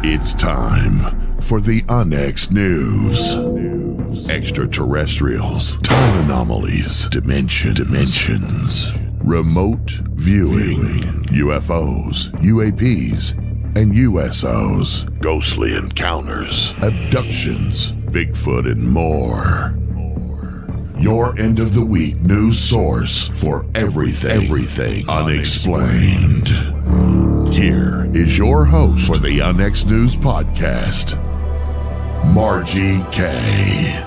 It's time for the Onyx News. Extraterrestrials, time anomalies, dimensions, remote viewing, UFOs, UAPs, and USOs, ghostly encounters, abductions, Bigfoot, and more. Your end of the week news source for everything unexplained. Here is your host for the Onyx News Podcast, Margie K.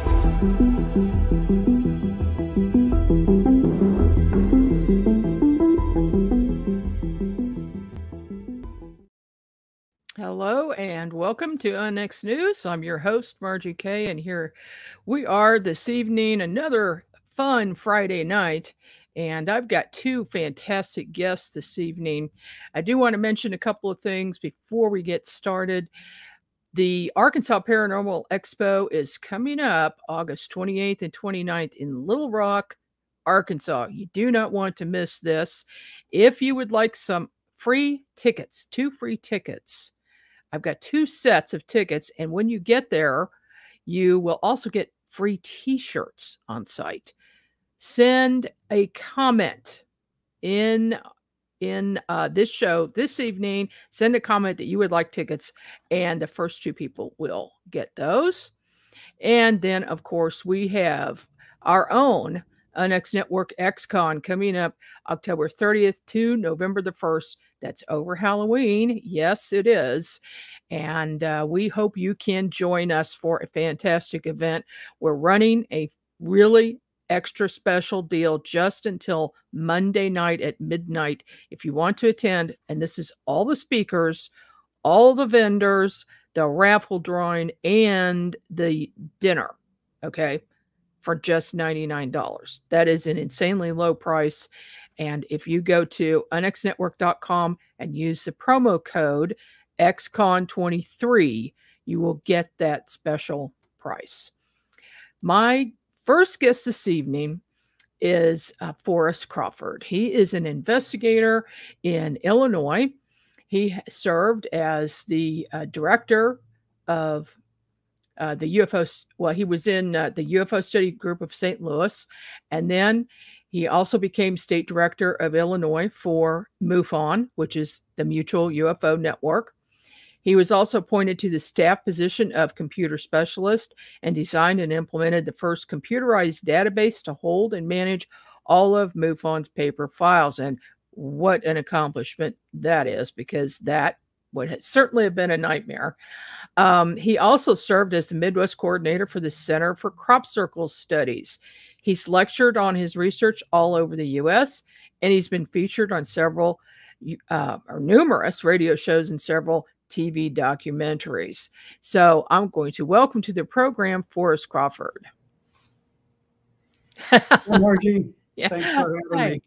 Hello and welcome to Onyx News. I'm your host, Margie K, and here we are this evening, another fun Friday night. And I've got two fantastic guests this evening. I do want to mention a couple of things before we get started. The Arkansas Paranormal Expo is coming up August 28th and 29th in Little Rock, Arkansas. You do not want to miss this. If you would like some free tickets, 2 free tickets, I've got 2 sets of tickets. And when you get there, you will also get free t-shirts on site. Send a comment in this show this evening. Send a comment that you would like tickets, and the first 2 people will get those. And then, of course, we have our own Onyx Network XCon coming up October 30th to November the 1st. That's over Halloween. Yes, it is. And we hope you can join us for a fantastic event. We're running a really extra special deal just until Monday night at midnight. If you want to attend, and this is all the speakers, all the vendors, the raffle drawing, and the dinner, okay, for just $99. That is an insanely low price. And if you go to onyxnetwork.com and use the promo code XCON23, you will get that special price. My first guest this evening is Forrest Crawford. He is an investigator in Illinois. He served as the director of the UFO. Well, he was in the UFO study group of St. Louis, and then he also became state director of Illinois for MUFON, which is the Mutual UFO Network. He was also appointed to the staff position of computer specialist and designed and implemented the first computerized database to hold and manage all of MUFON's paper files. And what an accomplishment that is, because that would certainly have been a nightmare. He also served as the Midwest coordinator for the Center for Crop Circle Studies. He's lectured on his research all over the U.S., and he's been featured on several or numerous radio shows and several TV documentaries. So I'm going to welcome to the program Forrest Crawford. Hi, Margie. Yeah. Thanks for having me.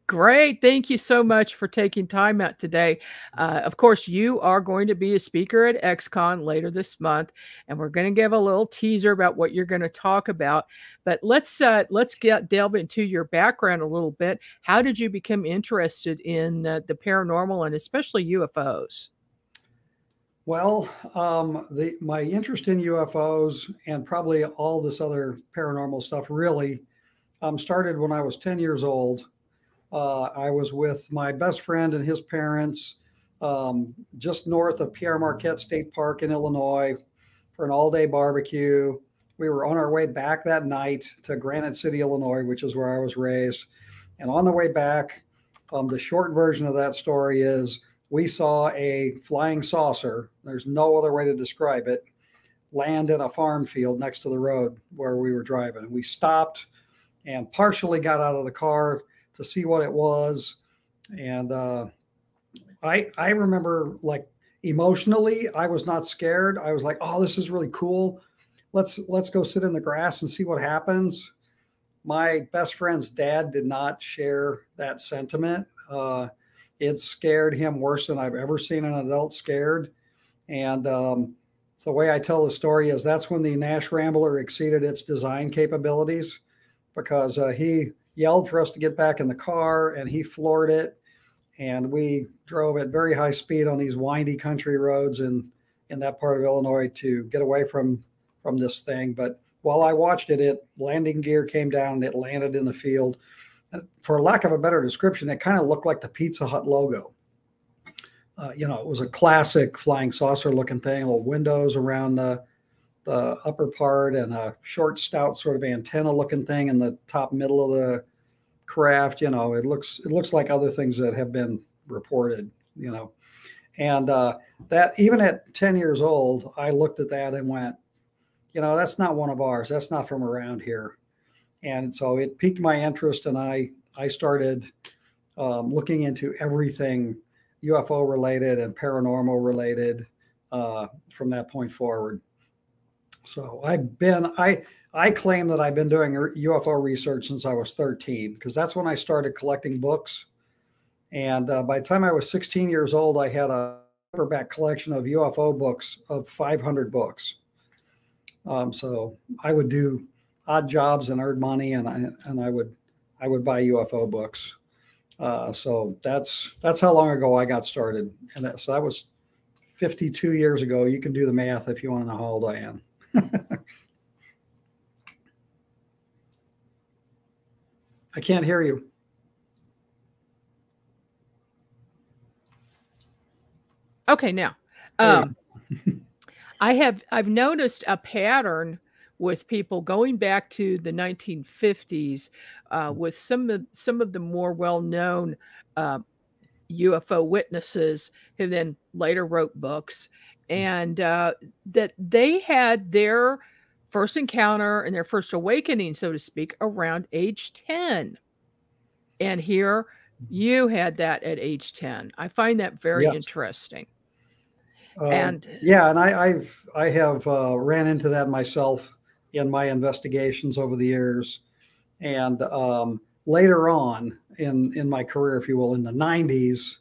Great. Thank you so much for taking time out today. Of course, you are going to be a speaker at XCon later this month, and we're going to give a little teaser about what you're going to talk about. But let's delve into your background a little bit. How did you become interested in the paranormal and especially UFOs? Well, my interest in UFOs and probably all this other paranormal stuff really started when I was 10 years old. I was with my best friend and his parents just north of Pierre Marquette State Park in Illinois for an all-day barbecue. We were on our way back that night to Granite City, Illinois, which is where I was raised. And on the way back, the short version of that story is we saw a flying saucer, there's no other way to describe it, land in a farm field next to the road where we were driving. We stopped and partially got out of the car to see what it was. And I remember, like, emotionally, I was not scared. I was like, oh, this is really cool. Let's go sit in the grass and see what happens. My best friend's dad did not share that sentiment. It scared him worse than I've ever seen an adult scared. And so the way I tell the story is that's when the Nash Rambler exceeded its design capabilities, because he yelled for us to get back in the car and he floored it. And we drove at very high speed on these windy country roads in in that part of Illinois to get away from this thing. But while I watched it, landing gear came down and it landed in the field. For lack of a better description, it kind of looked like the Pizza Hut logo. It was a classic flying saucer looking thing, little windows around the upper part and a short, stout sort of antenna looking thing in the top middle of the craft. It looks like other things that have been reported, and that even at 10 years old, I looked at that and went, that's not one of ours. That's not from around here. And so it piqued my interest, and I started looking into everything UFO related and paranormal related from that point forward. So I claim that I've been doing UFO research since I was 13, because that's when I started collecting books. And by the time I was 16 years old, I had a paperback collection of UFO books of 500 books. So I would do odd jobs and earn money, and I would buy UFO books. So that's how long ago I got started, and so that was 52 years ago. You can do the math if you want to know how old I am. I can't hear you. Okay, now I've noticed a pattern with people going back to the 1950s with some of the more well-known UFO witnesses who then later wrote books, and that they had their first encounter and their first awakening, so to speak, around age 10. And here you had that at age 10. I find that very interesting. And I have ran into that myself in my investigations over the years. And later on in my career, if you will, in the 90s,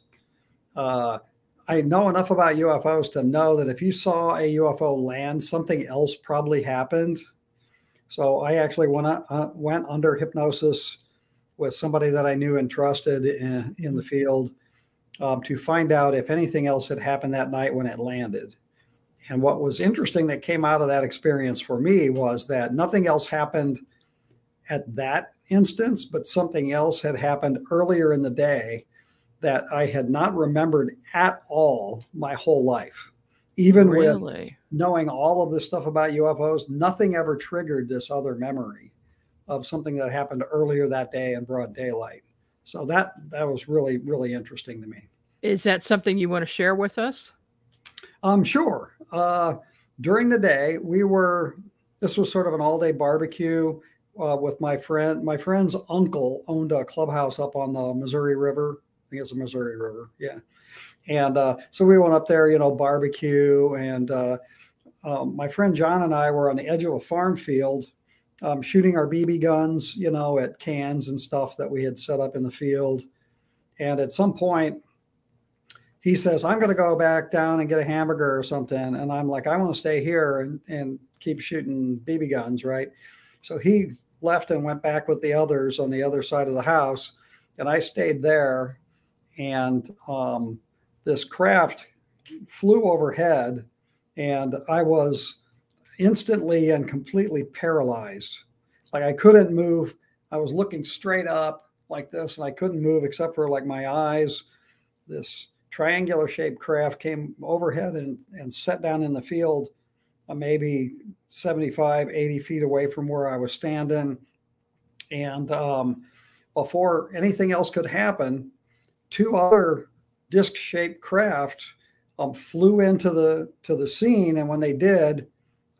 I know enough about UFOs to know that if you saw a UFO land, something else probably happened. So I actually went under hypnosis with somebody that I knew and trusted in the field to find out if anything else had happened that night when it landed. And what was interesting that came out of that experience for me was that nothing else happened at that instance, but something else had happened earlier in the day that I had not remembered at all my whole life. Even with knowing all of this stuff about UFOs, nothing ever triggered this other memory of something that happened earlier that day in broad daylight. So that was really, really interesting to me. Is that something you want to share with us? Sure. During the day, this was sort of an all-day barbecue with my friend. My friend's uncle owned a clubhouse up on the Missouri River. I think it's the Missouri River. Yeah. And so we went up there, barbecue. And my friend John and I were on the edge of a farm field shooting our BB guns, at cans and stuff that we had set up in the field. And at some point, he says, I'm going to go back down and get a hamburger or something. And I'm like, I want to stay here and keep shooting BB guns, right? So he left and went back with the others on the other side of the house. And I stayed there. And this craft flew overhead, and I was instantly and completely paralyzed. Like I couldn't move. I was looking straight up like this, and I couldn't move except for like my eyes. This triangular shaped craft came overhead and set down in the field, maybe 75, 80 feet away from where I was standing. And before anything else could happen, two other disc-shaped craft flew into the scene, and when they did,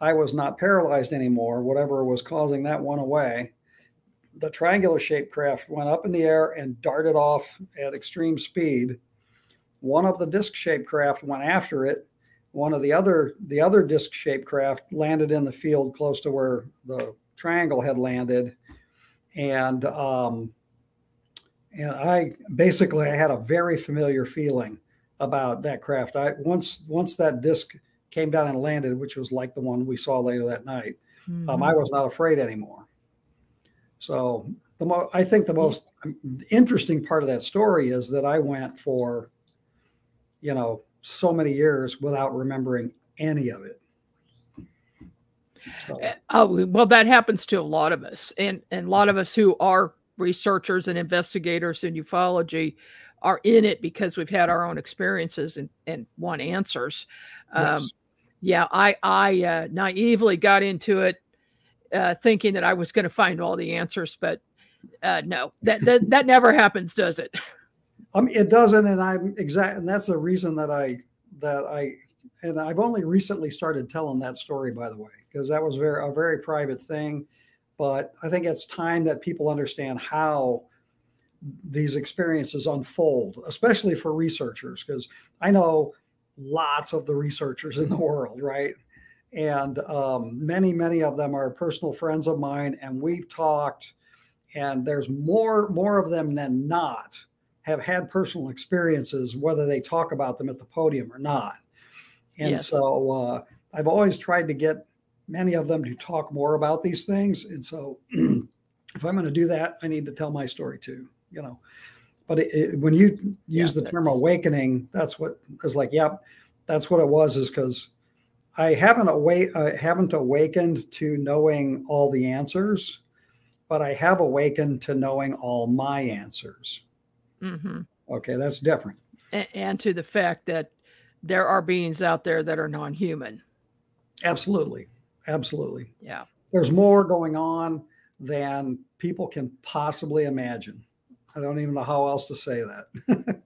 I was not paralyzed anymore. Whatever was causing that went away. The triangular-shaped craft went up in the air and darted off at extreme speed. One of the disc-shaped craft went after it. One of the other disc-shaped craft landed in the field close to where the triangle had landed, and I had a very familiar feeling about that craft. Once that disc came down and landed, which was like the one we saw later that night, I was not afraid anymore. So I think the most interesting part of that story is that I went for, so many years without remembering any of it. So. Oh, well, that happens to a lot of us, and a lot of us who are researchers and investigators in ufology are in it because we've had our own experiences and want answers. Yes. Yeah, I naively got into it thinking that I was going to find all the answers, but no, that never happens, does it? It doesn't, and and that's the reason that and I've only recently started telling that story, by the way, because that was a very private thing. But I think it's time that people understand how these experiences unfold, especially for researchers, because I know lots of the researchers in the world, right? And many of them are personal friends of mine, and we've talked, and there's more of them than not have had personal experiences, whether they talk about them at the podium or not. And Yes. so I've always tried to get many of them to talk more about these things. And so if I'm going to do that, I need to tell my story too, you know. But when you use the term awakening, that's what is like, yep, that's what it was, is because I haven't awakened to knowing all the answers, but I have awakened to knowing all my answers. Mm-hmm. Okay, that's different. And to the fact that there are beings out there that are non-human. Absolutely. Absolutely. Yeah. There's more going on than people can possibly imagine. I don't even know how else to say that.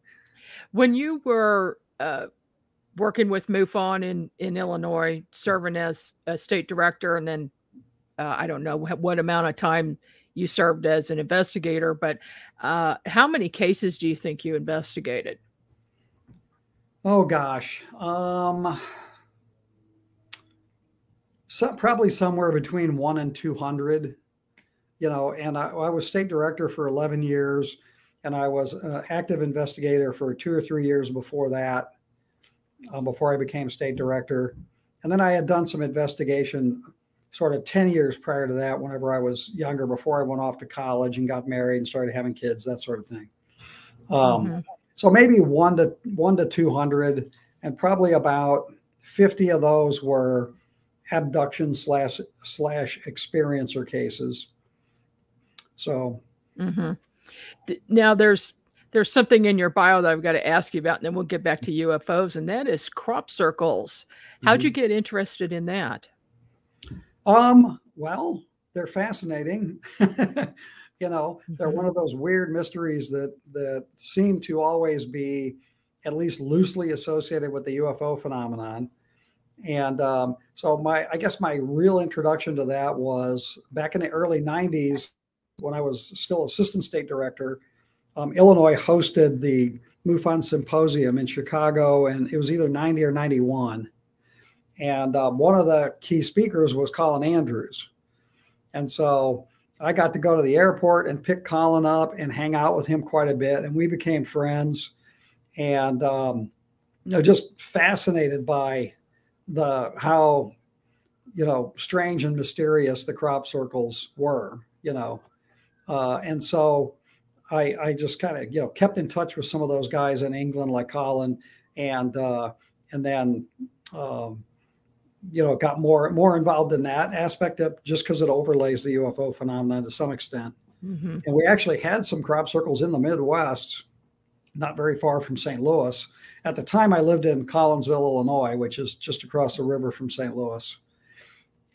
When you were working with MUFON in Illinois, serving as a state director, and then I don't know what amount of time you served as an investigator, but how many cases do you think you investigated? Oh gosh. Probably somewhere between 1 and 200, you know, and I was state director for 11 years, and I was an active investigator for 2 or 3 years before that, before I became state director. And then I had done some investigation sort of 10 years prior to that, whenever I was younger, before I went off to college and got married and started having kids, that sort of thing. So maybe 1 to 200, and probably about 50 of those were abduction slash experiencer cases. So now there's something in your bio that I've got to ask you about, and then we'll get back to UFOs, and that is crop circles. How'd you get interested in that? Well, they're fascinating. You know, they're one of those weird mysteries that seem to always be at least loosely associated with the UFO phenomenon. And so I guess my real introduction to that was back in the early 90s, when I was still assistant state director. Illinois hosted the MUFON Symposium in Chicago, and it was either 90 or 91. And one of the key speakers was Colin Andrews. And so I got to go to the airport and pick Colin up and hang out with him quite a bit. And we became friends, and you know, just fascinated by how, you know, strange and mysterious the crop circles were, you know. And so I just kind of, you know, kept in touch with some of those guys in England, like Colin, and then, you know, got more involved in that aspect of, just because it overlays the UFO phenomenon to some extent. And we actually had some crop circles in the Midwest, not very far from St. Louis. At the time, I lived in Collinsville, Illinois, which is just across the river from St. Louis.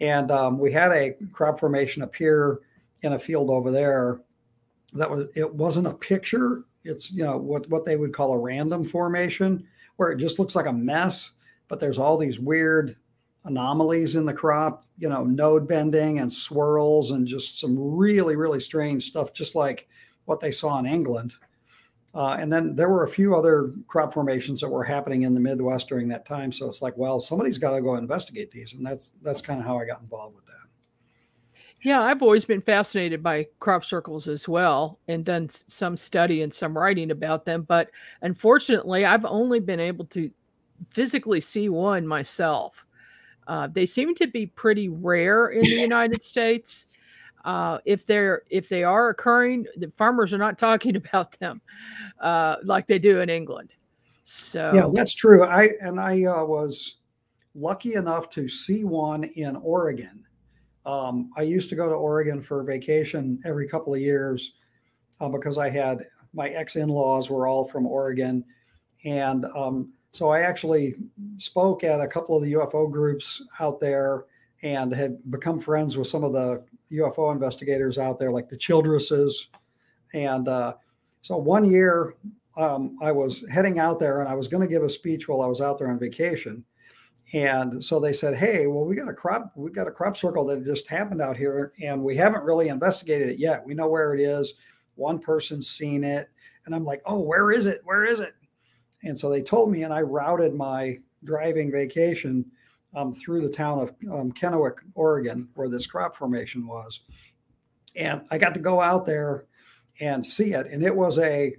And we had a crop formation appear in a field over there. It wasn't a picture. It's, you know, what they would call a random formation, where it just looks like a mess, but there's all these weird anomalies in the crop, you know, node bending and swirls and just some really, really strange stuff, just like what they saw in England. And then there were a few other crop formations that were happening in the Midwest during that time. So it's like, well, somebody's got to go investigate these. And that's kind of how I got involved with that. Yeah, I've always been fascinated by crop circles as well, and done some study and some writing about them. But unfortunately, I've only been able to physically see one myself. They seem to be pretty rare in the United States. If they are occurring, the farmers are not talking about them like they do in England. So yeah, that's true. I was lucky enough to see one in Oregon. I used to go to Oregon for vacation every couple of years because I had my ex-in-laws were all from Oregon. And so I actually spoke at a couple of the UFO groups out there and had become friends with some of the UFO investigators out there, like the Childresses. And so one year I was heading out there and I was going to give a speech while I was out there on vacation. And so they said, "Hey, well, we've got a crop circle that just happened out here, and we haven't really investigated it yet. We know where it is. One person's seen it." And I'm like, "Oh, where is it? Where is it?" And so they told me, and I routed my driving vacation through the town of Kennewick, Oregon, where this crop formation was. And I got to go out there and see it. And it was a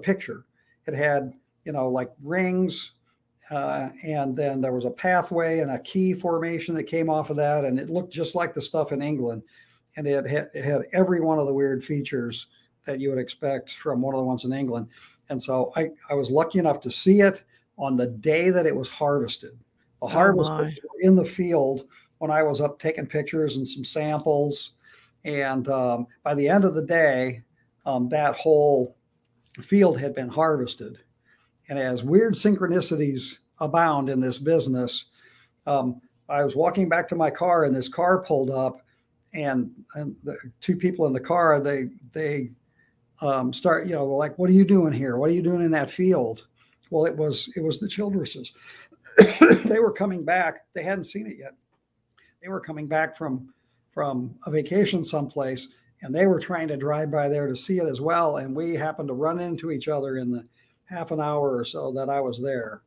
picture. It had, like rings, and then there was a pathway and a key formation that came off of that. And it looked just like the stuff in England. And it had every one of the weird features that you would expect from one of the ones in England. And so I was lucky enough to see it on the day that it was harvested. The harvesters were in the field when I was up taking pictures and some samples. And by the end of the day, that whole field had been harvested. And as weird synchronicities abound in this business, I was walking back to my car and this car pulled up, and the two people in the car, they start, like, "What are you doing here? What are you doing in that field?" Well, it was the Childresses. They were coming back. They hadn't seen it yet. They were coming back from a vacation someplace, and they were trying to drive by there to see it as well. And we happened to run into each other in the half an hour or so that I was there.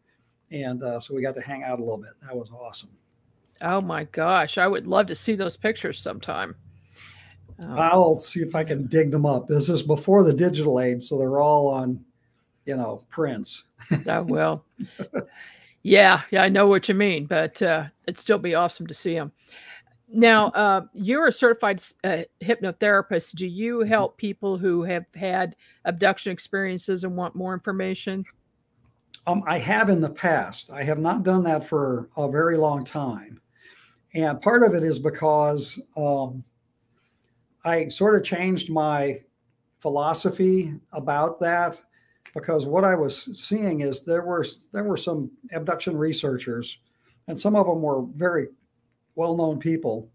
And so we got to hang out a little bit. That was awesome. Oh my gosh. I would love to see those pictures sometime. I'll see if I can dig them up. This is before the digital age, so they're all on, prints. Oh, well, yeah, I know what you mean, but it'd still be awesome to see them. Now, you're a certified hypnotherapist. Do you help people who have had abduction experiences and want more information? I have in the past. I have not done that for a very long time. And part of it is because I sort of changed my philosophy about that, because what I was seeing is there were some abduction researchers, and some of them were very well-known people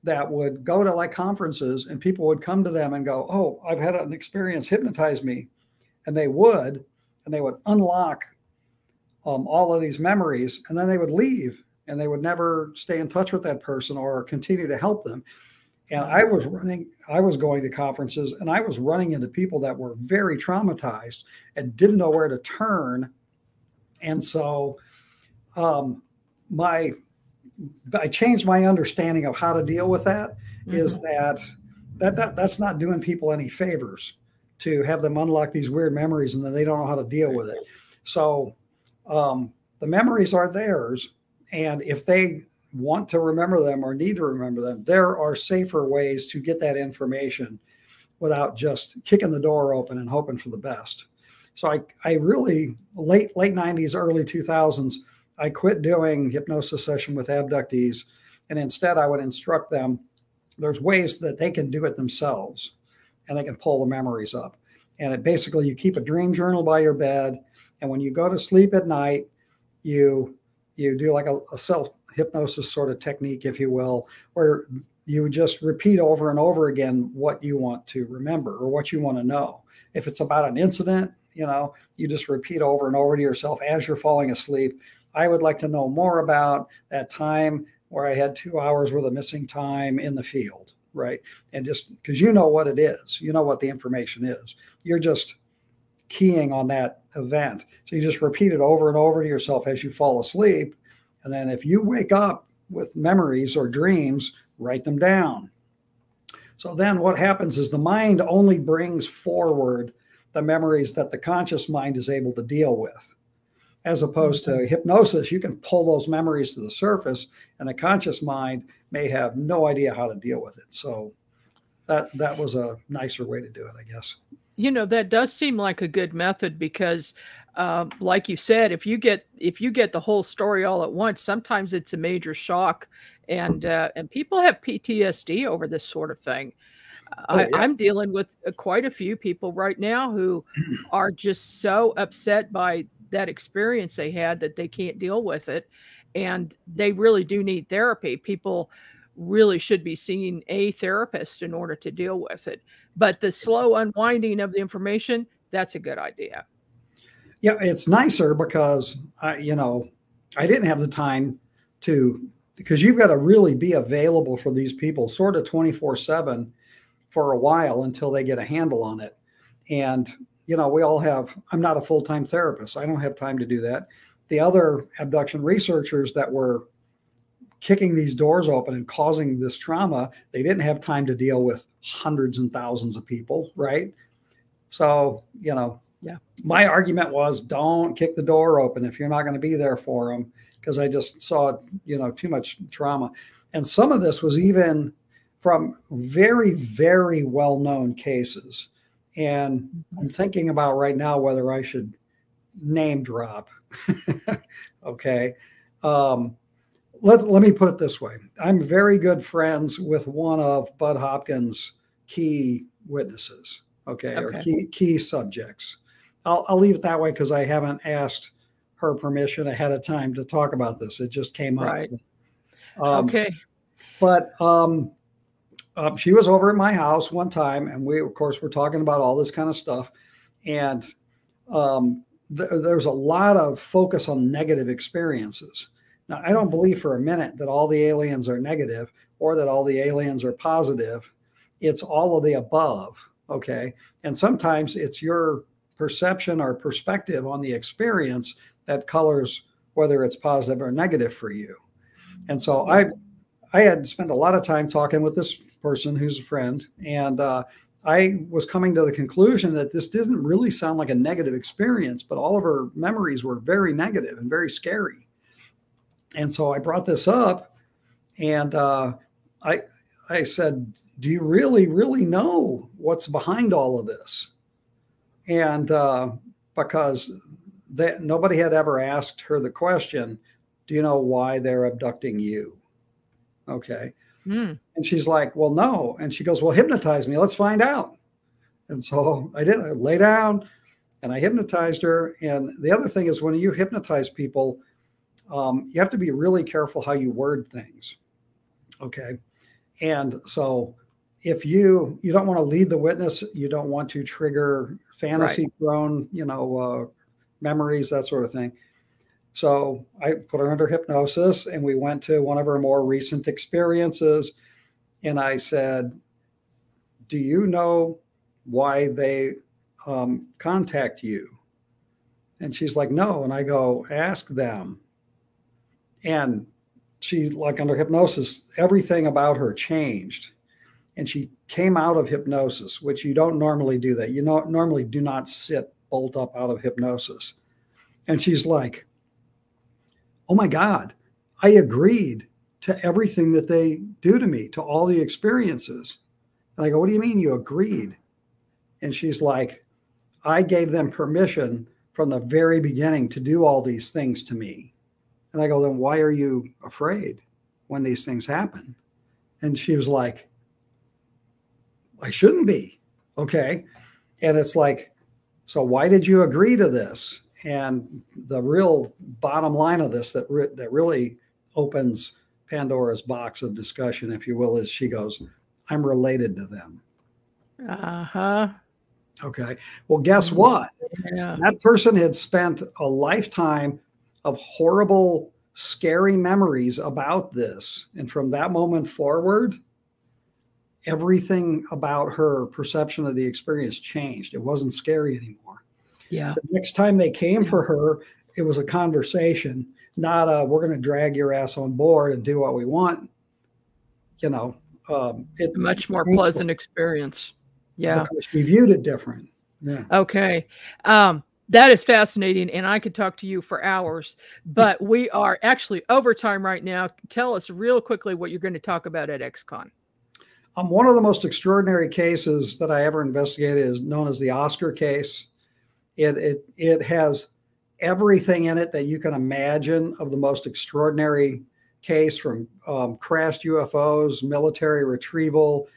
that would go to like conferences, and people would come to them and go, "Oh, I've had an experience, hypnotize me." And they would unlock all of these memories, and then they would leave, and they would never stay in touch with that person or continue to help them. And I was going to conferences, and I was running into people that were very traumatized and didn't know where to turn. And so I changed my understanding of how to deal with that. Is that's not doing people any favors to have them unlock these weird memories and then they don't know how to deal with it. So the memories are theirs. And if they want to remember them or need to remember them, there are safer ways to get that information without just kicking the door open and hoping for the best. So I really, late 90s, early 2000s, I quit doing hypnosis session with abductees. And instead I would instruct them, there's ways that they can do it themselves and they can pull the memories up. And it basically, you keep a dream journal by your bed. And when you go to sleep at night, you do like a self-hypnosis sort of technique, if you will, where you just repeat over and over again what you want to remember or what you want to know. If it's about an incident, you just repeat over and over to yourself as you're falling asleep, "I would like to know more about that time where I had 2 hours worth of missing time in the field," right? And just because you know what it is, you know what the information is. You're just keying on that event. So you just repeat it over and over to yourself as you fall asleep. And then if you wake up with memories or dreams, write them down. So then what happens is the mind only brings forward the memories that the conscious mind is able to deal with. As opposed to hypnosis, you can pull those memories to the surface, and the conscious mind may have no idea how to deal with it. So that was a nicer way to do it, I guess. That does seem like a good method, because like you said, if you get the whole story all at once, sometimes it's a major shock, and people have PTSD over this sort of thing. Oh, yeah. I'm dealing with quite a few people right now who are just so upset by that experience they had that they can't deal with it, and they really do need therapy. People really should be seeing a therapist in order to deal with it. But the slow unwinding of the information, that's a good idea. Yeah, it's nicer because I didn't have the time because you've got to really be available for these people sort of 24/7 for a while until they get a handle on it. And, I'm not a full-time therapist. I don't have time to do that. The other abduction researchers that were kicking these doors open and causing this trauma, they didn't have time to deal with hundreds and thousands of people, right? So, Yeah. my argument was, don't kick the door open if you're not going to be there for them, because I just saw, too much trauma. And some of this was even from very, very well-known cases. And I'm thinking about right now whether I should name drop. Okay. Let me put it this way. I'm very good friends with one of Bud Hopkins' key witnesses, okay. Or key subjects. I'll leave it that way because I haven't asked her permission ahead of time to talk about this. It just came up. Right. Okay. But she was over at my house one time, and we, of course, were talking about all this kind of stuff. And there's a lot of focus on negative experiences. Now, I don't believe for a minute that all the aliens are negative or that all the aliens are positive. It's all of the above, okay? And sometimes it's your perception or perspective on the experience that colors whether it's positive or negative for you. And so I had spent a lot of time talking with this person who's a friend, and I was coming to the conclusion that this didn't really sound like a negative experience, but all of her memories were very negative and very scary. And so I brought this up, and I said, do you really, really know what's behind all of this? And because nobody had ever asked her the question, do you know why they're abducting you? Okay. And she's like, well, no. And she goes, well, hypnotize me. Let's find out. And so I did. I lay down and I hypnotized her. And the other thing is, when you hypnotize people, you have to be really careful how you word things. Okay. And so if you don't want to lead the witness, you don't want to trigger fantasy prone, memories, that sort of thing. So I put her under hypnosis, and we went to one of her more recent experiences. And I said, do you know why they contact you? And she's like, no. And I go, ask them. And she, like, under hypnosis, everything about her changed. And she came out of hypnosis, which you don't normally do that. You normally do not sit bolt up out of hypnosis. And she's like, oh my God, I agreed to everything that they do to me, to all the experiences. And I go, what do you mean you agreed? And she's like, I gave them permission from the very beginning to do all these things to me. And I go, then why are you afraid when these things happen? And she was like, I shouldn't be. Okay. And it's like, so why did you agree to this? And the real bottom line of this that really opens Pandora's box of discussion, if you will, is she goes, I'm related to them. Uh-huh. Okay. Well, guess what? Yeah. That person had spent a lifetime of horrible, scary memories about this. And from that moment forward, everything about her perception of the experience changed. It wasn't scary anymore. Yeah. The next time they came for her, it was a conversation, not a, we're going to drag your ass on board and do what we want. It much more pleasant experience. Yeah. Because she viewed it different. Yeah. Okay. That is fascinating, and I could talk to you for hours, but we are actually over time right now. Tell us real quickly what you're going to talk about at XCon. One of the most extraordinary cases that I ever investigated is known as the Oscar case. It has everything in it that you can imagine of the most extraordinary case, from crashed UFOs, military retrieval,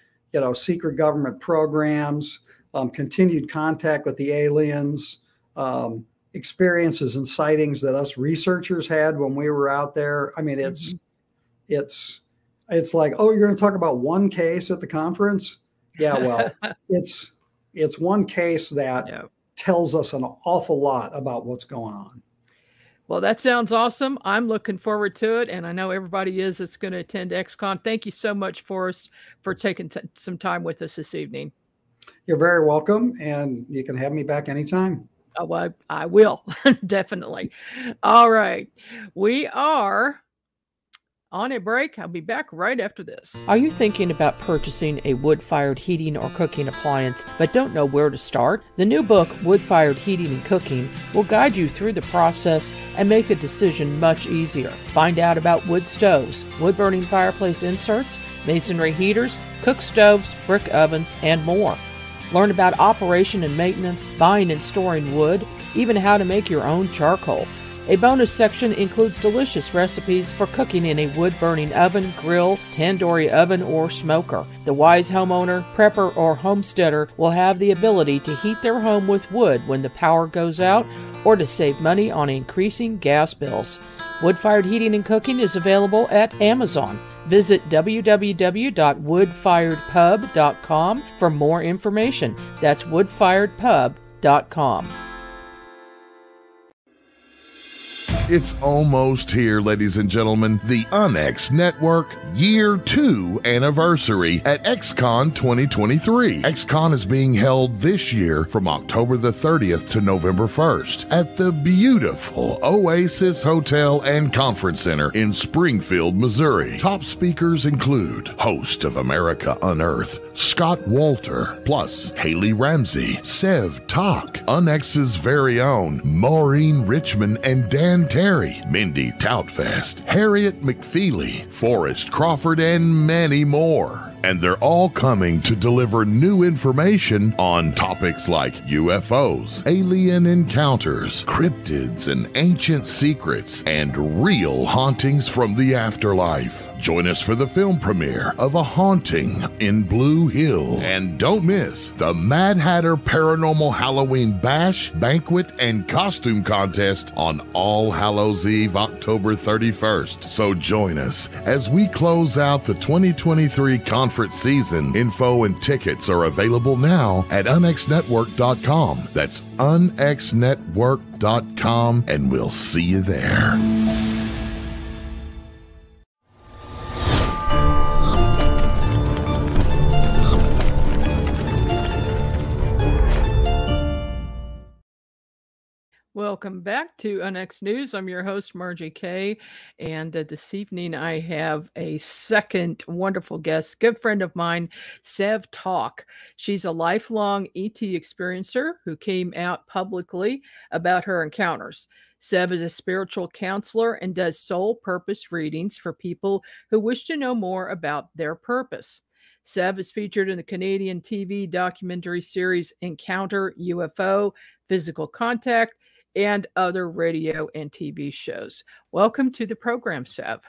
secret government programs, continued contact with the aliens, experiences and sightings that us researchers had when we were out there. I mean, it's like, oh, you're going to talk about one case at the conference? Yeah, well, it's one case that tells us an awful lot about what's going on. Well, that sounds awesome. I'm looking forward to it, and I know everybody is that's going to attend XCon. Thank you so much, Forrest, for taking some time with us this evening. You're very welcome, and you can have me back anytime. Oh, well, I will, definitely. All right. We are on a break. I'll be back right after this. Are you thinking about purchasing a wood-fired heating or cooking appliance but don't know where to start? The new book, Wood-Fired Heating and Cooking, will guide you through the process and make the decision much easier. Find out about wood stoves, wood-burning fireplace inserts, masonry heaters, cook stoves, brick ovens, and more. Learn about operation and maintenance, buying and storing wood, even how to make your own charcoal. A bonus section includes delicious recipes for cooking in a wood-burning oven, grill, tandoori oven, or smoker. The wise homeowner, prepper, or homesteader will have the ability to heat their home with wood when the power goes out, or to save money on increasing gas bills. Wood-fired heating and cooking is available at Amazon. Visit www.woodfiredpub.com for more information. That's woodfiredpub.com. It's almost here, ladies and gentlemen. The UNX Network Year 2 anniversary at XCon 2023. XCon is being held this year from October the 30th to November 1st at the beautiful Oasis Hotel and Conference Center in Springfield, Missouri. Top speakers include host of America Unearthed, Scott Walter, plus Haley Ramsey, Sev Talk, UNX's very own Maureen Richmond and Dan Terry, Mindy Toutfest, Harriet McFeely, Forrest Crawford, and many more. And they're all coming to deliver new information on topics like UFOs, alien encounters, cryptids and ancient secrets, and real hauntings from the afterlife. Join us for the film premiere of A Haunting in Blue Hill. And don't miss the Mad Hatter Paranormal Halloween Bash, Banquet, and Costume Contest on All Hallows Eve, October 31st. So join us as we close out the 2023 conference season. Info and tickets are available now at unxnetwork.com. That's unxnetwork.com, and we'll see you there. Welcome back to UNX News. I'm your host, Margie Kay, and this evening I have a second wonderful guest, good friend of mine, Sev Talk. She's a lifelong ET experiencer who came out publicly about her encounters. Sev is a spiritual counselor and does soul purpose readings for people who wish to know more about their purpose. Sev is featured in the Canadian TV documentary series Encounter UFO, Physical Contact, and other radio and TV shows. Welcome to the program, Sev.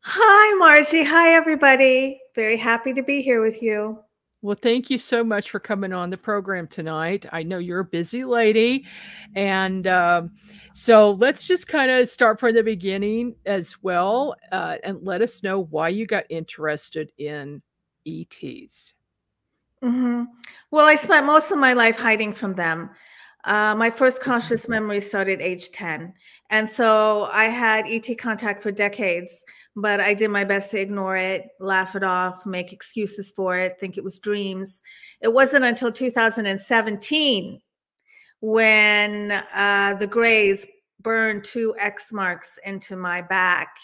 Hi, Margie. Hi, everybody. Very happy to be here with you. Well, thank you so much for coming on the program tonight. I know you're a busy lady. And so let's just kind of start from the beginning as well, and let us know why you got interested in ETs. Well, I spent most of my life hiding from them. My first conscious memory started age 10. And so I had ET contact for decades, but I did my best to ignore it, laugh it off, make excuses for it, think it was dreams. It wasn't until 2017 when the Greys burned 2 X marks into my back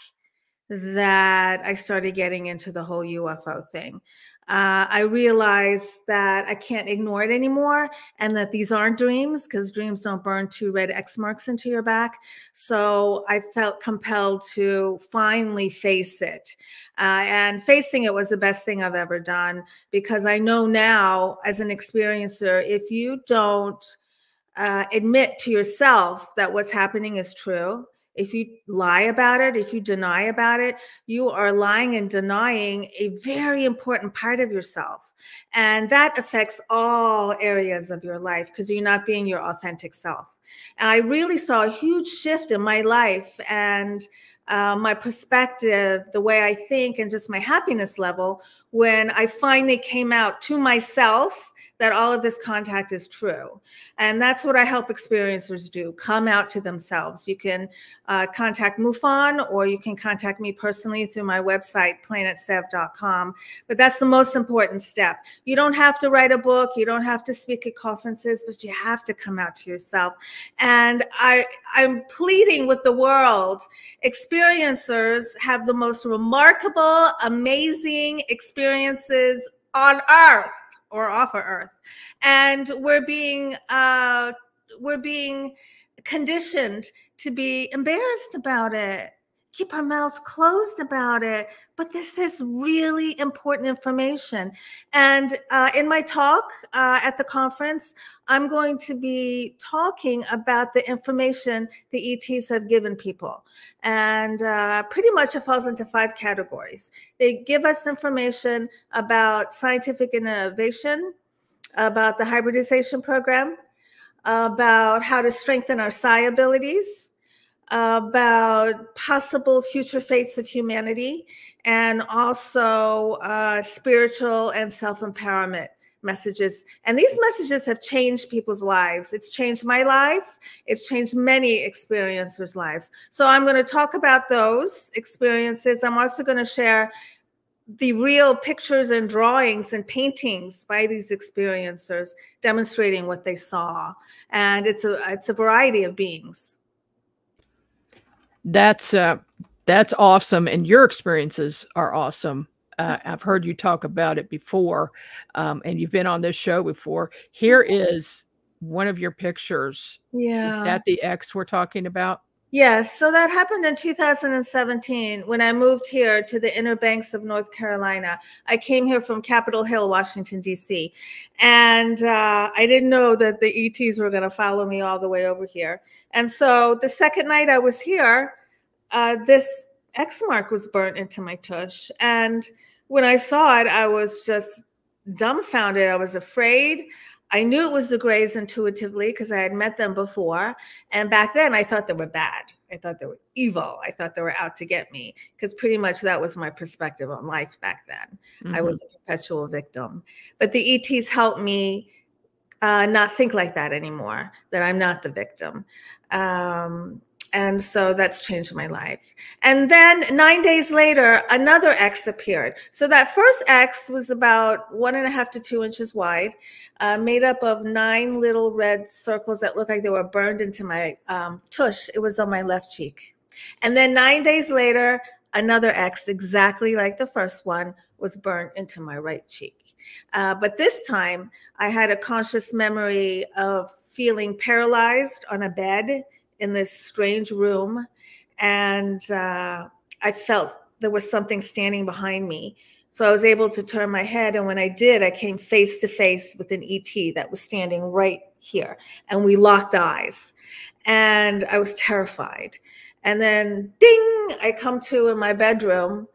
that I started getting into the whole UFO thing. I realized that I can't ignore it anymore, and that these aren't dreams, because dreams don't burn 2 red X marks into your back. So I felt compelled to finally face it. And facing it was the best thing I've ever done, because I know now as an experiencer, if you don't admit to yourself that what's happening is true. If you lie about it, if you deny about it, you are lying and denying a very important part of yourself. And that affects all areas of your life because you're not being your authentic self. And I really saw a huge shift in my life and my perspective, the way I think, and just my happiness level when I finally came out to myself that all of this contact is true. And that's what I help experiencers do, come out to themselves. You can contact MUFON, or you can contact me personally through my website, planetsev.com. But that's the most important step. You don't have to write a book. You don't have to speak at conferences, but you have to come out to yourself. And I'm pleading with the world. Experiencers have the most remarkable, amazing experiences on Earth, or off of Earth. And we're being conditioned to be embarrassed about it, keep our mouths closed about it. But this is really important information. And in my talk at the conference, I'm going to be talking about the information the ETs have given people. And pretty much it falls into 5 categories. They give us information about scientific innovation, about the hybridization program, about how to strengthen our psi abilities, about possible future fates of humanity, and also spiritual and self-empowerment messages. And these messages have changed people's lives. It's changed my life. It's changed many experiencers' lives. So I'm going to talk about those experiences. I'm also going to share the real pictures and drawings and paintings by these experiencers demonstrating what they saw. And it's a variety of beings. That's awesome. And your experiences are awesome. I've heard you talk about it before, and you've been on this show before. Here is one of your pictures. Yeah. Is that the X we're talking about? Yes. So that happened in 2017 when I moved here to the Inner Banks of North Carolina. I came here from Capitol Hill, Washington, D.C. And I didn't know that the ETs were going to follow me all the way over here. And so the second night I was here, this X mark was burnt into my tush. And when I saw it, I was just dumbfounded. I was afraid. I knew it was the Greys intuitively because I had met them before. And back then I thought they were bad. I thought they were evil. I thought they were out to get me because pretty much that was my perspective on life back then. Mm-hmm. I was a perpetual victim. But the ETs helped me not think like that anymore, that I'm not the victim. And so that's changed my life. And then 9 days later, another X appeared. So that first X was about 1.5 to 2 inches wide, made up of 9 little red circles that looked like they were burned into my tush. It was on my left cheek. And then 9 days later, another X, exactly like the first one, was burned into my right cheek. But this time, I had a conscious memory of feeling paralyzed on a bed in this strange room. And I felt there was something standing behind me. So I was able to turn my head. And when I did, I came face to face with an ET that was standing right here. And we locked eyes. And I was terrified. And then ding, I come to in my bedroom.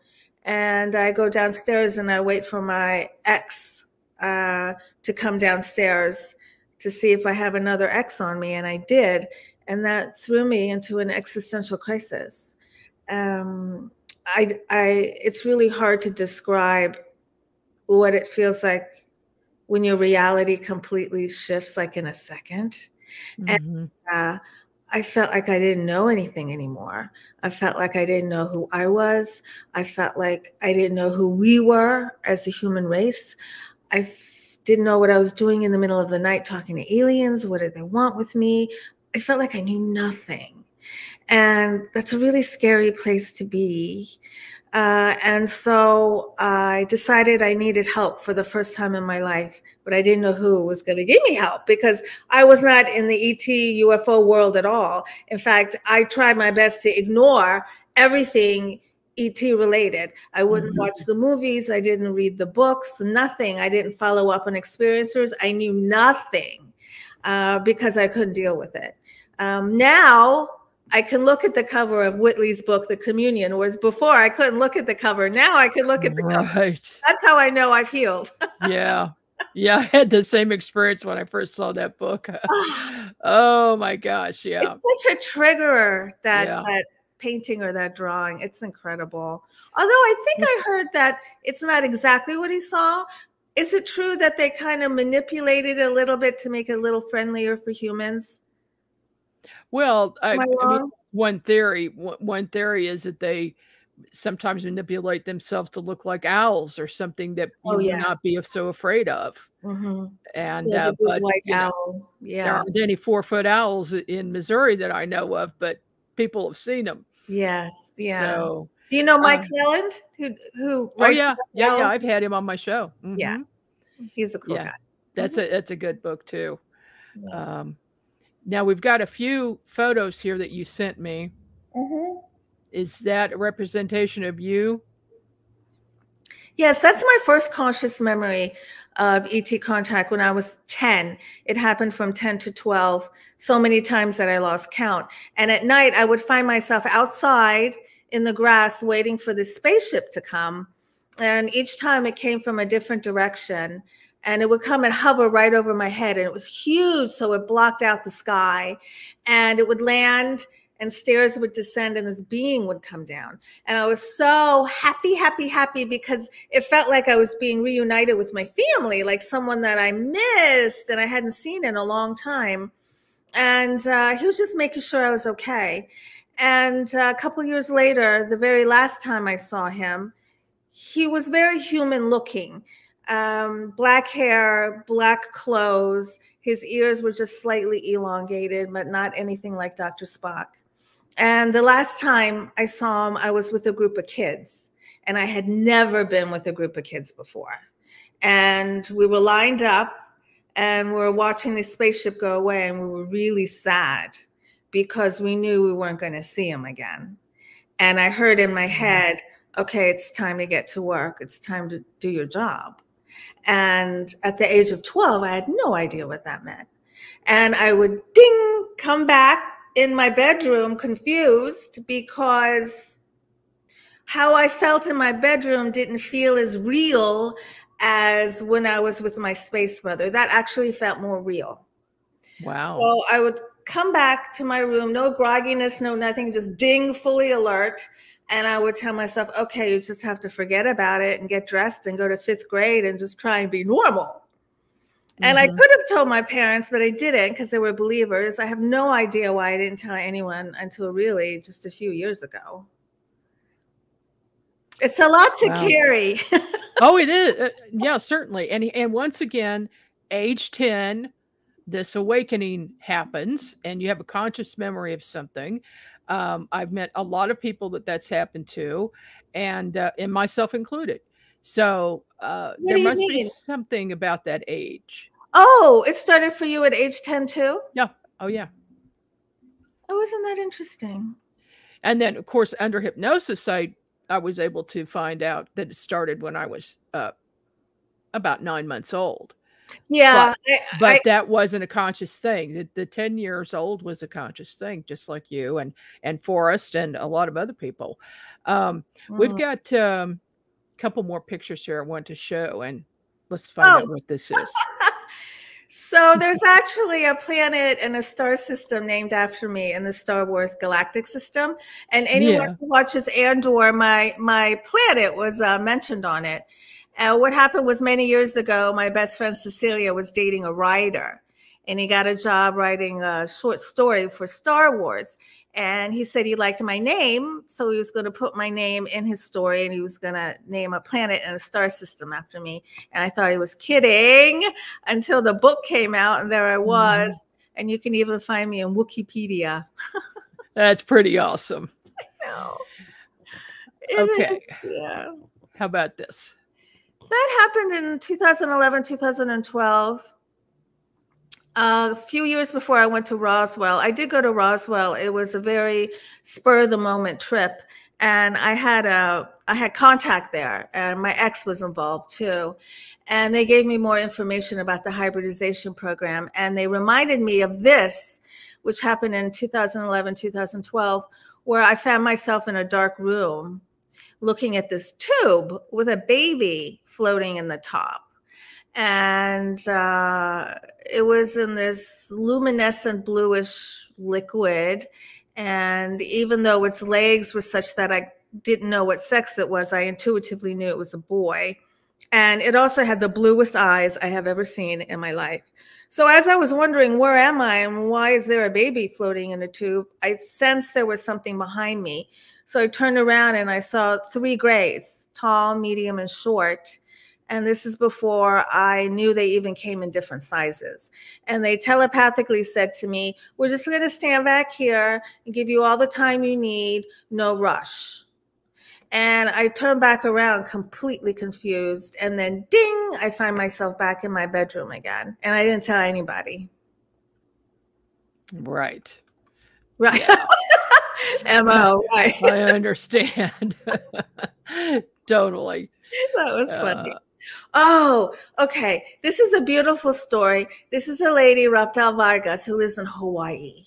And I go downstairs and I wait for my ex to come downstairs to see if I have another X on me. And I did. And that threw me into an existential crisis. It's really hard to describe what it feels like when your reality completely shifts like in a second. Mm-hmm. And I felt like I didn't know anything anymore. I felt like I didn't know who I was. I felt like I didn't know who we were as a human race. I didn't know what I was doing in the middle of the night talking to aliens. What did they want with me? I felt like I knew nothing. And that's a really scary place to be. And so I decided I needed help for the first time in my life, but I didn't know who was going to give me help because I was not in the ET UFO world at all. In fact, I tried my best to ignore everything ET related. I wouldn't watch the movies. I didn't read the books, nothing. I didn't follow up on experiencers. I knew nothing. because I couldn't deal with it. Now I can look at the cover of Whitley's book, The Communion, whereas before I couldn't look at the cover. Now I can look at the cover. That's how I know I've healed. Yeah. Yeah, I had the same experience when I first saw that book. Oh my gosh, yeah. It's such a triggerer, that painting or that drawing. It's incredible. Although I think I heard that it's not exactly what he saw. Is it true that they kind of manipulated it a little bit to make it a little friendlier for humans? Well, I mean, one theory is that they sometimes manipulate themselves to look like owls or something that you would not be so afraid of. And but white owl. There aren't any 4-foot owls in Missouri that I know of, but people have seen them. Yes. Yeah. So, do you know Mike Helland, who writes yeah, I've had him on my show. Yeah, he's a cool guy. That's a good book too. Now we've got a few photos here that you sent me. Is that a representation of you? Yes, that's my first conscious memory of ET contact when I was 10. It happened from 10 to 12, so many times that I lost count. And at night, I would find myself outside in the grass waiting for the spaceship to come. And each time it came from a different direction. And it would come and hover right over my head. And it was huge, so it blocked out the sky. And it would land, and stairs would descend, and this being would come down. And I was so happy, happy, happy, because it felt like I was being reunited with my family, like someone that I missed and I hadn't seen in a long time. And he was just making sure I was okay. And a couple years later, the very last time I saw him, he was very human looking. Black hair, black clothes. His ears were just slightly elongated, but not anything like Dr. Spock. And the last time I saw him, I was with a group of kids, and I had never been with a group of kids before. And we were lined up, and we were watching the spaceship go away, and we were really sad because we knew we weren't going to see him again. And I heard in my head, okay, it's time to get to work. It's time to do your job. And at the age of 12, I had no idea what that meant. And I would come back in my bedroom confused, because how I felt in my bedroom didn't feel as real as when I was with my space mother. That actually felt more real. Wow. So I would come back to my room, no grogginess, no nothing, just fully alert. And I would tell myself, okay, you just have to forget about it and get dressed and go to 5th grade and just try and be normal. And I could have told my parents, but I didn't, because they were believers. I have no idea why I didn't tell anyone until really just a few years ago. It's a lot to carry. Oh, it is. Yeah, certainly. And once again, age 10, this awakening happens, and you have a conscious memory of something. I've met a lot of people that's happened to, and myself included. So there must be something about that age. Oh, it started for you at age 10 too? Yeah. Oh, yeah. Oh, isn't that interesting? And then, of course, under hypnosis, I was able to find out that it started when I was about 9 months old. Yeah. But that wasn't a conscious thing. The 10 years old was a conscious thing, just like you and Forrest and a lot of other people. We've got a couple more pictures here I want to show, and let's find out what this is. So there's actually a planet and a star system named after me in the Star Wars galactic system. And anyone who watches Andor, my planet was mentioned on it. What happened was, many years ago, my best friend Cecilia was dating a writer, and he got a job writing a short story for Star Wars. And he said he liked my name, so he was going to put my name in his story, and he was going to name a planet and a star system after me. And I thought he was kidding until the book came out, and there I was. And you can even find me in Wikipedia. That's pretty awesome. I know. Okay. Yeah. How about this? That happened in 2011, 2012. A few years before I went to Roswell. I did go to Roswell. It was a very spur-of-the-moment trip. and I had contact there, and my ex was involved too. And they gave me more information about the hybridization program. And they reminded me of this, which happened in 2011, 2012, where I found myself in a dark room looking at this tube with a baby floating in the top. And it was in this luminescent bluish liquid. And even though its legs were such that I didn't know what sex it was, I intuitively knew it was a boy. And it also had the bluest eyes I have ever seen in my life. So as I was wondering, where am I and why is there a baby floating in a tube, I sensed there was something behind me. So I turned around and I saw 3 grays, tall, medium, and short. And this is before I knew they even came in different sizes. And they telepathically said to me, we're just going to stand back here and give you all the time you need, no rush. And I turned back around completely confused. And then ding, I find myself back in my bedroom again. And I didn't tell anybody. Right. Right. Yeah. MO, right. I understand. Totally. That was funny. Oh, okay. This is a beautiful story. This is a lady, Raptal Vargas, who lives in Hawaii.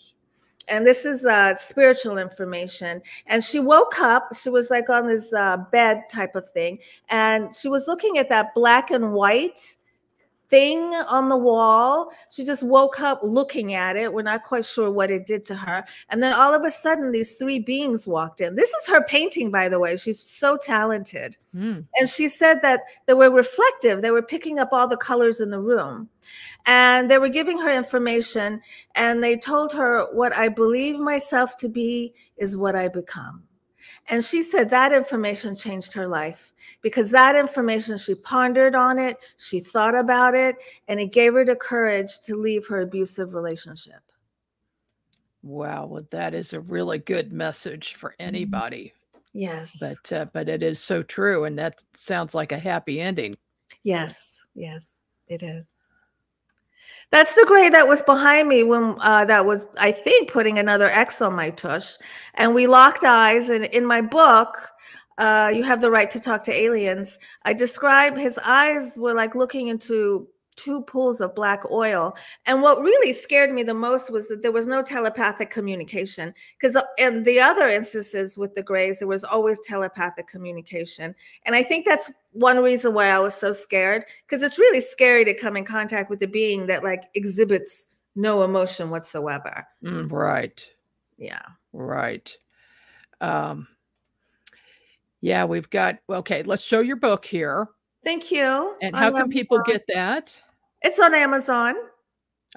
And this is spiritual information. And she woke up. She was like on this bed type of thing. And she was looking at that black and white thing on the wall. She just woke up looking at it. We're not quite sure what it did to her. And then all of a sudden, these 3 beings walked in. This is her painting, by the way. She's so talented. And she said that they were reflective. They were picking up all the colors in the room. And they were giving her information. And they told her, what I believe myself to be is what I become. And she said that information changed her life, because that information, she pondered on it, she thought about it, and it gave her the courage to leave her abusive relationship. Wow. Well, that is a really good message for anybody. Yes. But it is so true. And that sounds like a happy ending. Yes. Yes, it is. That's the gray that was behind me when that was, I think, putting another X on my tush. And we locked eyes. And in my book, You Have the Right to Talk to Aliens, I describe his eyes were like looking into 2 pools of black oil. And what really scared me the most was that there was no telepathic communication, because in the other instances with the grays, there was always telepathic communication. And I think that's one reason why I was so scared, because it's really scary to come in contact with a being that like exhibits no emotion whatsoever. Right. Yeah. Right. Yeah, we've got, okay, let's show your book here. Thank you. And how can people get that? It's on Amazon.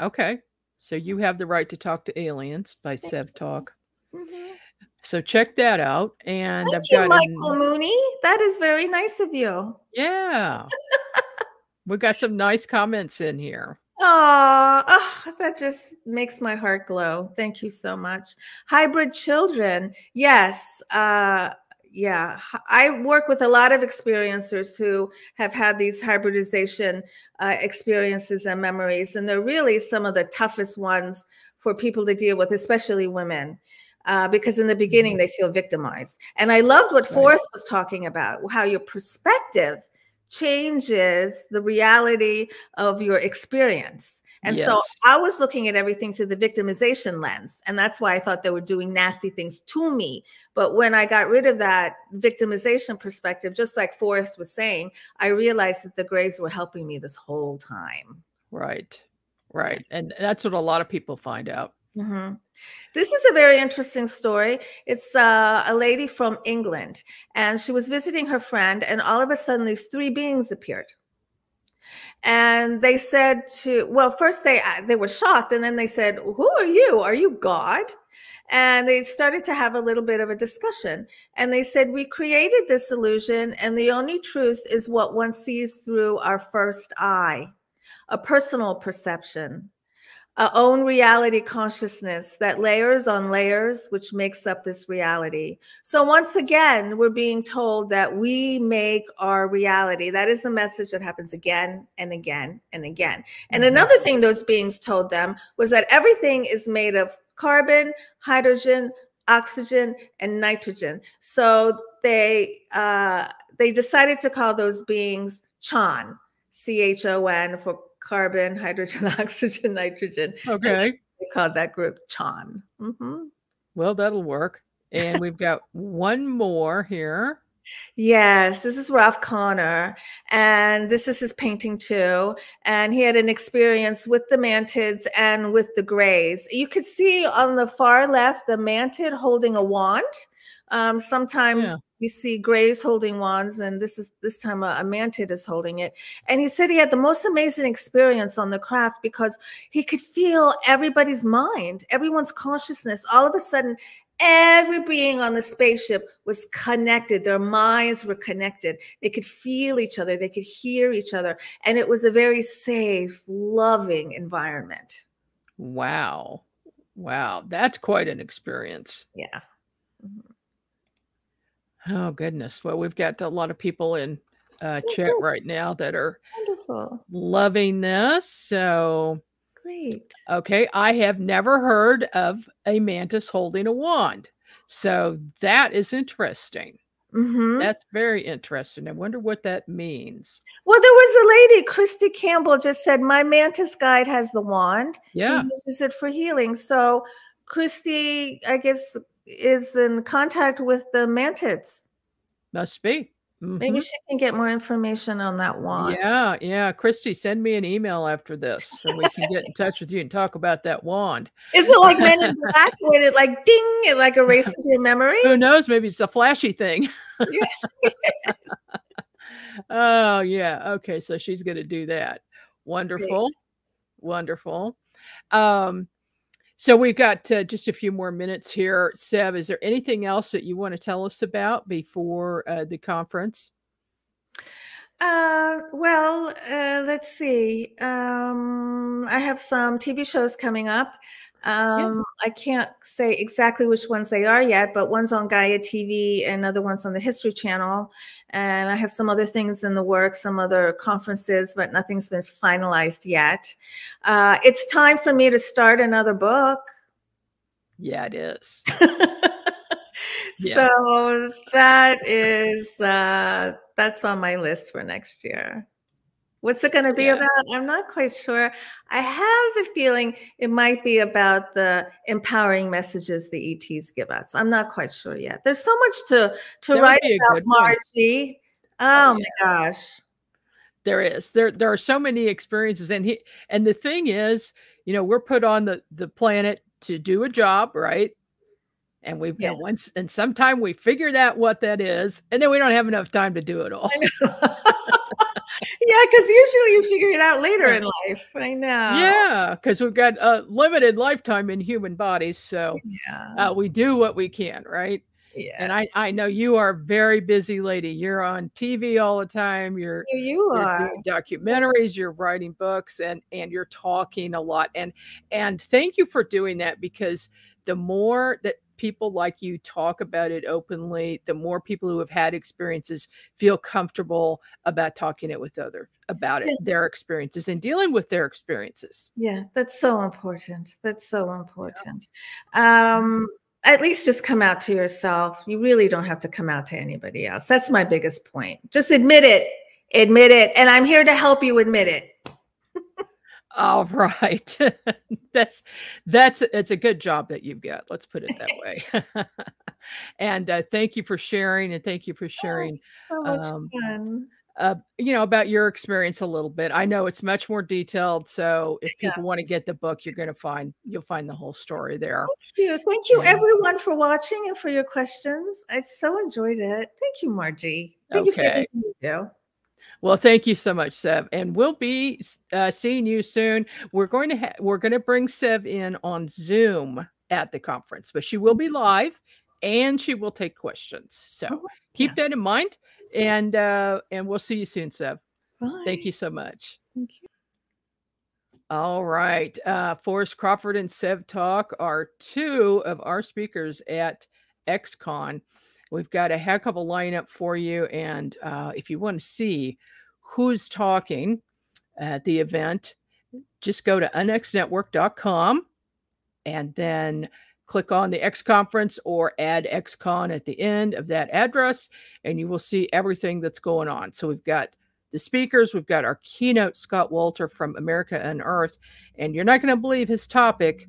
Okay. So You Have the Right to Talk to Aliens by Sev Talk. Mm-hmm. So check that out. And Thank you, Michael Mooney. That is very nice of you. Yeah. We got some nice comments in here. Oh, that just makes my heart glow. Thank you so much. Hybrid children. Yes. Yeah, I work with a lot of experiencers who have had these hybridization experiences and memories, and they're really some of the toughest ones for people to deal with, especially women, because in the beginning they feel victimized. And I loved what Forrest was talking about, how your perspective changes the reality of your experience. And so I was looking at everything through the victimization lens. And that's why I thought they were doing nasty things to me. But when I got rid of that victimization perspective, just like Forrest was saying, I realized that the grays were helping me this whole time. Right. Right. And that's what a lot of people find out. Mm-hmm. This is a very interesting story. It's a lady from England, and she was visiting her friend, and all of a sudden these 3 beings appeared. And they said well, first they were shocked, and then they said, who are you? Are you God? And they started to have a little bit of a discussion. And they said, we created this illusion, and the only truth is what one sees through our first eye, a personal perception, our own reality consciousness that layers on layers, which makes up this reality. So once again, we're being told that we make our reality. That is a message that happens again and again and again. And another thing those beings told them was that everything is made of carbon, hydrogen, oxygen, and nitrogen. So they decided to call those beings CHON, CHON, for carbon, hydrogen, oxygen, nitrogen. Okay. They called that group CHON. Well, that'll work. And we've got one more here. Yes, this is Ralph Connor, and this is his painting too. And he had an experience with the mantids and with the grays. You could see on the far left the mantid holding a wand. Sometimes we see grays holding wands, and this time a mantid is holding it. And he said he had the most amazing experience on the craft because he could feel everybody's mind, everyone's consciousness. All of a sudden, every being on the spaceship was connected. Their minds were connected. They could feel each other. They could hear each other. And it was a very safe, loving environment. Wow. Wow. That's quite an experience. Yeah. Oh, goodness. Well, we've got a lot of people in chat right now that are wonderful, loving this. So great. Okay, I have never heard of a mantis holding a wand. So that is interesting. That's very interesting. I wonder what that means. Well, there was a lady, Christy Campbell, just said, my mantis guide has the wand. Yeah. He uses it for healing. So Christy, I guess, is in contact with the mantids. Must be. Maybe she can get more information on that wand. Yeah, yeah. Christy, send me an email after this so we can get in touch with you and talk about that wand. Is it like Men in Black when it like ding, it like erases your memory? Who knows? Maybe it's a flashy thing. Yes. Oh, yeah. Okay, so she's going to do that. Wonderful. Great. Wonderful. So we've got just a few more minutes here. Sev, is there anything else that you want to tell us about before the conference? Let's see. I have some TV shows coming up. I can't say exactly which ones they are yet, but one's on Gaia TV and other one's on the History Channel. And I have some other things in the works, some other conferences, but nothing's been finalized yet. It's time for me to start another book. Yeah, it is. So that is, that's on my list for next year. What's it going to be about? I'm not quite sure. I have the feeling it might be about the empowering messages the ETs give us. I'm not quite sure yet. There's so much to write about, Margie. Oh my gosh. There is. There are so many experiences. And the thing is, we're put on the planet to do a job, right? And we've got once, and sometime we figured out what that is, and then we don't have enough time to do it all. I know. Yeah, because usually you figure it out later in life. I know. Yeah, because we've got a limited lifetime in human bodies, so we do what we can, right? Yes. And I know you are a very busy lady. You're on TV all the time. You're doing documentaries. You're writing books, and you're talking a lot. And thank you for doing that, because the more that people like you talk about it openly, the more people who have had experiences feel comfortable about talking it with others about it, their experiences, and dealing with their experiences. Yeah, that's so important. That's so important. At least just come out to yourself. You really don't have to come out to anybody else. That's my biggest point. Just admit it. Admit it. And I'm here to help you admit it. All right. It's a good job that you've got. Let's put it that way. And thank you for sharing, and thank you for sharing so much fun. About your experience a little bit. I know it's much more detailed, so if people want to get the book, you'll find the whole story there. Thank you everyone for watching and for your questions. I so enjoyed it. Thank you, Margie. Thank you for everything you do. Well, thank you so much, Sev, and we'll be seeing you soon. We're going to bring Sev in on Zoom at the conference, but she will be live and she will take questions. So keep that in mind, and we'll see you soon, Sev. Bye. Thank you so much. Thank you. All right, Forrest Crawford and Sev Talk are two of our speakers at XCon. We've got a heck of a lineup for you, and if you want to see who's talking at the event, just go to unxnetwork.com and then click on the X conference or add XCon at the end of that address, and you will see everything that's going on. So we've got the speakers, we've got our keynote, Scott Walter from America Unearthed, and you're not going to believe his topic,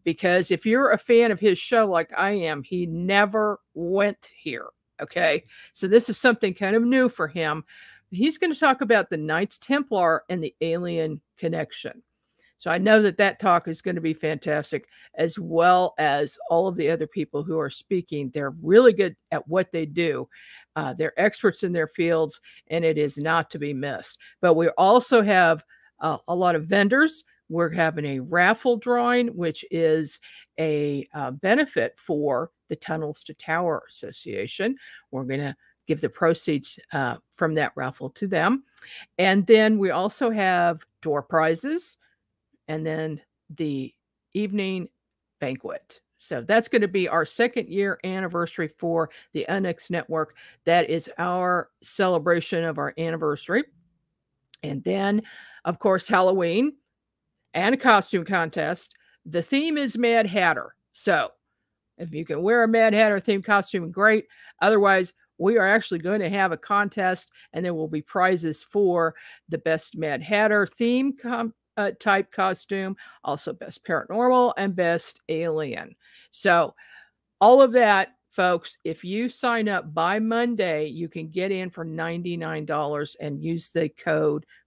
because if you're a fan of his show like I am, he never went here. Okay, so this is something kind of new for him. He's going to talk about the Knights Templar and the alien connection. So I know that talk is going to be fantastic, as well as all of the other people who are speaking. They're really good at what they do. They're experts in their fields, and it is not to be missed. But we also have a lot of vendors. We're having a raffle drawing, which is a benefit for the Tunnels to Tower Association. We're going to give the proceeds from that raffle to them. And then we also have door prizes, and then the evening banquet. So that's going to be our 2nd year anniversary for the UNX Network. That is our celebration of our anniversary. And then, of course, Halloween and a costume contest. The theme is Mad Hatter. So if you can wear a Mad Hatter themed costume, great. Otherwise, we are actually going to have a contest, and there will be prizes for the best Mad Hatter theme type costume, also best paranormal and best alien. So all of that, folks, if you sign up by Monday, you can get in for $99 and use the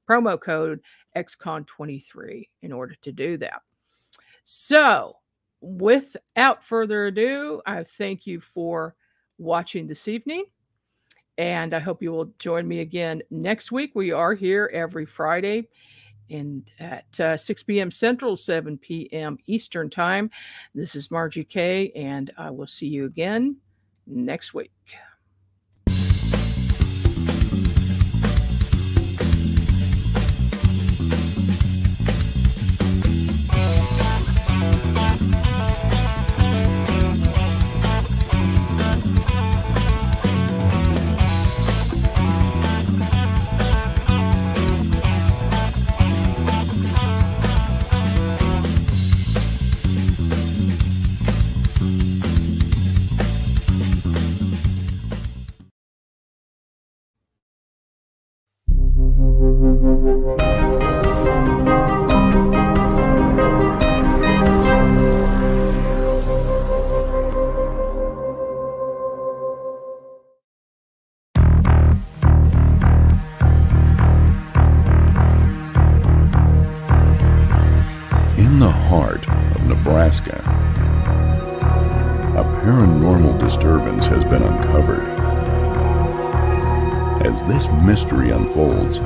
promo code XCON23 in order to do that. So without further ado, I thank you for watching this evening, and I hope you will join me again next week. We are here every Friday at 6 p.m. Central, 7 p.m. Eastern Time. This is Margie K, and I will see you again next week. In the heart of Nebraska, a paranormal disturbance has been uncovered. As this mystery unfolds,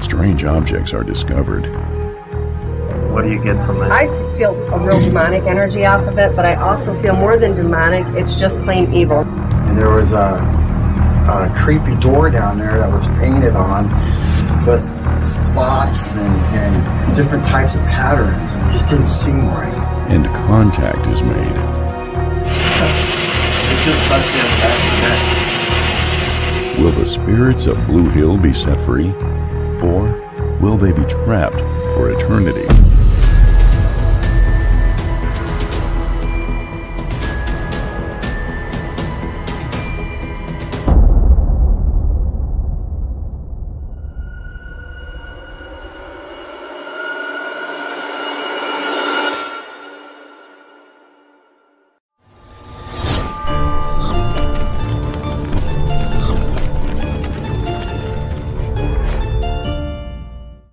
strange objects are discovered. What do you get from it? I feel a real demonic energy off of it, but I also feel more than demonic, it's just plain evil. And there was a creepy door down there that was painted on with spots and different types of patterns, and it just didn't seem right. And contact is made. It just touched me on the back of the neck. Will the spirits of Blue Hill be set free? Or will they be trapped for eternity?